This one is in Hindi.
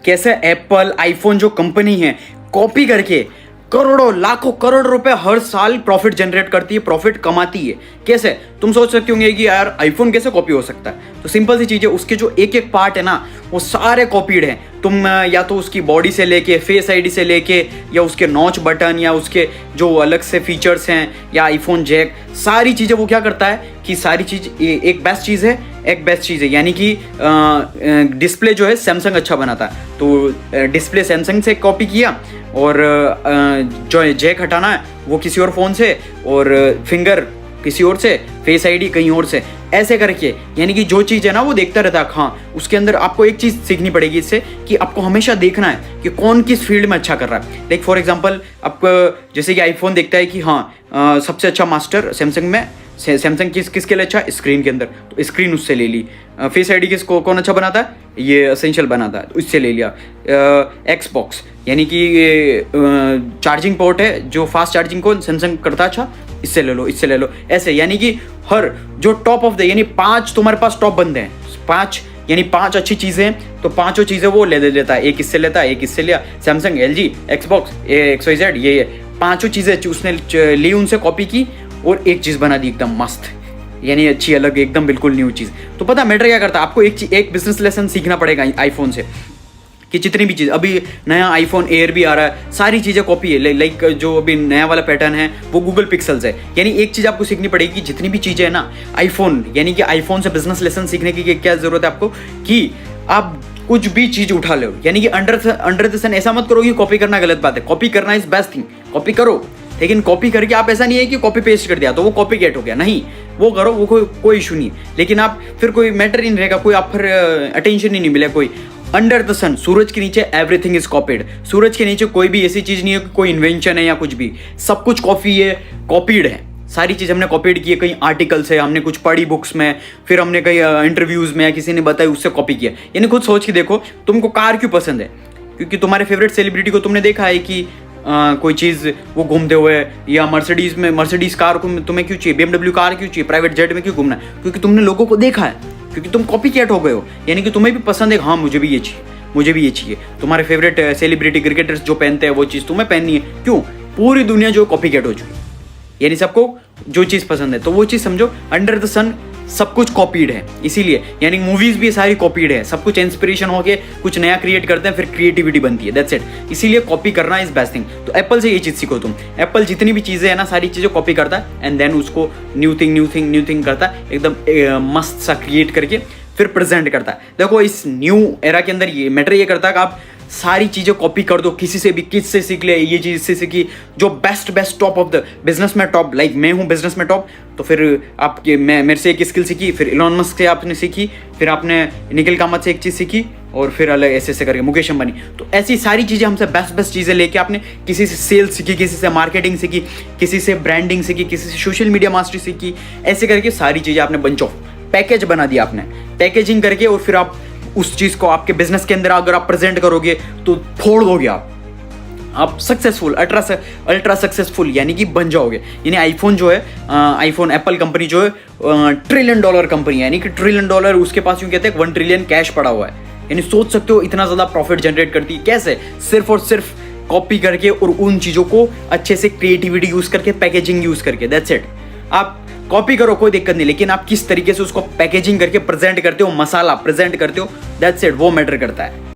कैसे एप्पल आईफोन जो कंपनी है कॉपी करके करोड़ों लाखों करोड़ रुपए हर साल प्रॉफिट जनरेट करती है, प्रॉफिट कमाती है। कैसे? तुम सोच सकते होंगे कि यार आईफोन कैसे कॉपी हो सकता है। तो सिंपल सी चीज़ है, उसके जो एक एक पार्ट है ना वो सारे कॉपीड हैं। तुम या तो उसकी बॉडी से लेके फेस आईडी से लेके या उसके नॉच बटन या उसके जो अलग से फीचर्स हैं या आईफोन जैक, सारी चीज़ें वो क्या करता है कि सारी चीज़ एक बेस्ट चीज़ है, एक बेस्ट चीज़ है। यानी कि डिस्प्ले जो है सैमसंग अच्छा बनाता है, तो डिस्प्ले सैमसंग से कॉपी किया और जो जैक हटाना है वो किसी और फ़ोन से और फिंगर किसी और से, फेस आईडी कहीं और से, ऐसे करके। यानी कि जो चीज़ है ना वो देखता रहता है। हाँ, उसके अंदर आपको एक चीज़ सीखनी पड़ेगी इससे कि आपको हमेशा देखना है कि कौन किस फील्ड में अच्छा कर रहा है। लाइक फॉर एग्जांपल आपको जैसे कि आईफोन देखता है कि हाँ सबसे अच्छा मास्टर सैमसंग में, सैमसंग किसके लिए अच्छा, स्क्रीन के अंदर, तो स्क्रीन उससे ले ली। फेस आईडी किसको कौन अच्छा बनाता है, ये एसेंशियल बनाता है, तो इससे ले लिया। एक्सबॉक्स यानी कि चार्जिंग पोर्ट है, जो फास्ट चार्जिंग को सैमसंग करता अच्छा, इससे ले लो, इससे ले लो, ऐसे। यानी कि हर जो टॉप ऑफ द, यानी 5 तुम्हारे पास टॉप बंदे हैं, 5 यानी 5 अच्छी चीज़ें हैं, तो 5 चीज़ें वो ले लेता है। एक इससे लेता है, एक इससे लिया, सैमसंग, एलजी, एक्सबॉक्स, XYZ, ये 5 चीज़ें उसने ली, उनसे कॉपी की और एक चीज़ बना दी एकदम मस्त, यानी अच्छी, अलग, एकदम बिल्कुल न्यू चीज़। तो पता मैटर क्या करता है, आपको एक बिजनेस लेसन सीखना पड़ेगा आईफोन से कि जितनी भी चीज़, अभी नया आईफोन एयर भी आ रहा है, सारी चीज़ें कॉपी है। लाइक जो अभी नया वाला पैटर्न है वो गूगल पिक्सल्स है। यानी एक चीज़ आपको सीखनी पड़ेगी कि जितनी भी चीज़ें है ना आईफोन, यानी कि आईफोन से बिजनेस लेसन सीखने की क्या ज़रूरत है आपको, कि आप कुछ भी चीज़ उठा लो। यानी कि अंडर द सन ऐसा मत करो कि कॉपी करना गलत बात है। कॉपी करना इज बेस्ट थिंग, कॉपी करो, लेकिन कॉपी करके आप ऐसा नहीं है कि कॉपी पेस्ट कर दिया तो वो कॉपी गेट हो गया, नहीं, वो करो, वो कोई इशू नहीं। लेकिन आप फिर कोई मैटर ही नहीं रहेगा, कोई आप फिर अटेंशन ही नहीं मिलेगा कोई। अंडर द सन, सूरज के नीचे एवरीथिंग इज कॉपीड। सूरज के नीचे कोई भी ऐसी चीज़ नहीं है कि कोई इन्वेंशन है या कुछ भी, सब कुछ कॉपी है, कॉपीड है। सारी चीज़ हमने कॉपीड की है, कहीं आर्टिकल से हमने कुछ पढ़ी बुक्स में, फिर हमने कहीं इंटरव्यूज़ में या किसी ने बताई उससे कॉपी किया। यानी खुद सोच के देखो, तुमको कार क्यों पसंद है, क्योंकि तुम्हारे फेवरेट सेलिब्रिटी को तुमने देखा है कि कोई चीज़ वो घूमते हुए, या मर्सिडीज़ कार को तुम्हें क्यों चाहिए, BMW कार क्यों चाहिए, प्राइवेट जेट में क्यों घूमना है, क्योंकि तुमने लोगों को देखा है, क्योंकि तुम कॉपी कैट हो गए हो। यानी कि तुम्हें भी पसंद है, हाँ मुझे भी ये चाहिए, मुझे भी ये चाहिए। तुम्हारे फेवरेट सेलिब्रिटी क्रिकेटर्स जो पहनते हैं वो चीज़ तुम्हें पहननी है, क्यों, पूरी दुनिया जो कॉपी कैट हो चुकी है। यानी सबको जो चीज़ पसंद है, तो वो चीज़ समझो अंडर द सन सब कुछ कॉपीड है। इसीलिए यानी मूवीज भी सारी कॉपीड है, सब कुछ इंस्पिरेशन होके कुछ नया क्रिएट करते हैं, फिर क्रिएटिविटी बनती है, दैट्स इट। इसीलिए कॉपी करना इज बेस्ट थिंग। तो एप्पल से ये चीज़ सीखो तुम। एप्पल जितनी भी चीज़ें है ना, सारी चीज़ें कॉपी करता है एंड देन उसको न्यू थिंग करता है, एकदम मस्त सा क्रिएट करके फिर प्रेजेंट करता है। देखो इस न्यू एरा के अंदर ये मैटर ये करता है कि आप सारी चीज़ें कॉपी कर दो, किसी से भी, किससे सीख ले, ये चीज़ से सीखी, जो best top of the business में टॉप, लाइक मैं हूँ बिजनेस में टॉप, तो फिर आपके मेरे से एक स्किल सीखी, फिर इलॉन मस्क से आपने सीखी, फिर आपने निखिल कामत से एक चीज़ सीखी, और फिर अलग ऐसे करके मुकेश अंबानी। तो ऐसी सारी चीज़ें हमसे बेस्ट चीज़ें लेके आपने किसी से सेल्स सीखी, किसी से मार्केटिंग सीखी, किसी से ब्रांडिंग सीखी, किसी से सोशल मीडिया मास्टरी सीखी, ऐसे करके सारी चीज़ें आपने बंच ऑफ पैकेज बना दिया आपने, पैकेजिंग करके, और फिर आप उस चीज़ को आपके बिजनेस के अंदर अगर आप प्रेजेंट करोगे तो फोड़ दोगे आप सक्सेसफुल, अल्ट्रा सक्सेसफुल यानी कि बन जाओगे। यानी आईफोन जो है, आईफोन एप्पल कंपनी जो है $1 ट्रिलियन कंपनी है, यानी कि $1 ट्रिलियन उसके पास यूँ कहते हैं 1 ट्रिलियन कैश पड़ा हुआ है। यानी सोच सकते हो इतना ज़्यादा प्रॉफिट जनरेट करती है कैसे, सिर्फ और सिर्फ कॉपी करके और उन चीज़ों को अच्छे से क्रिएटिविटी यूज़ करके, पैकेजिंग यूज़ करके, दैट्स इट। आप कॉपी करो कोई दिक्कत नहीं, लेकिन आप किस तरीके से उसको पैकेजिंग करके प्रेजेंट करते हो, मसाला प्रेजेंट करते हो, दैट्स इट, वो मैटर करता है।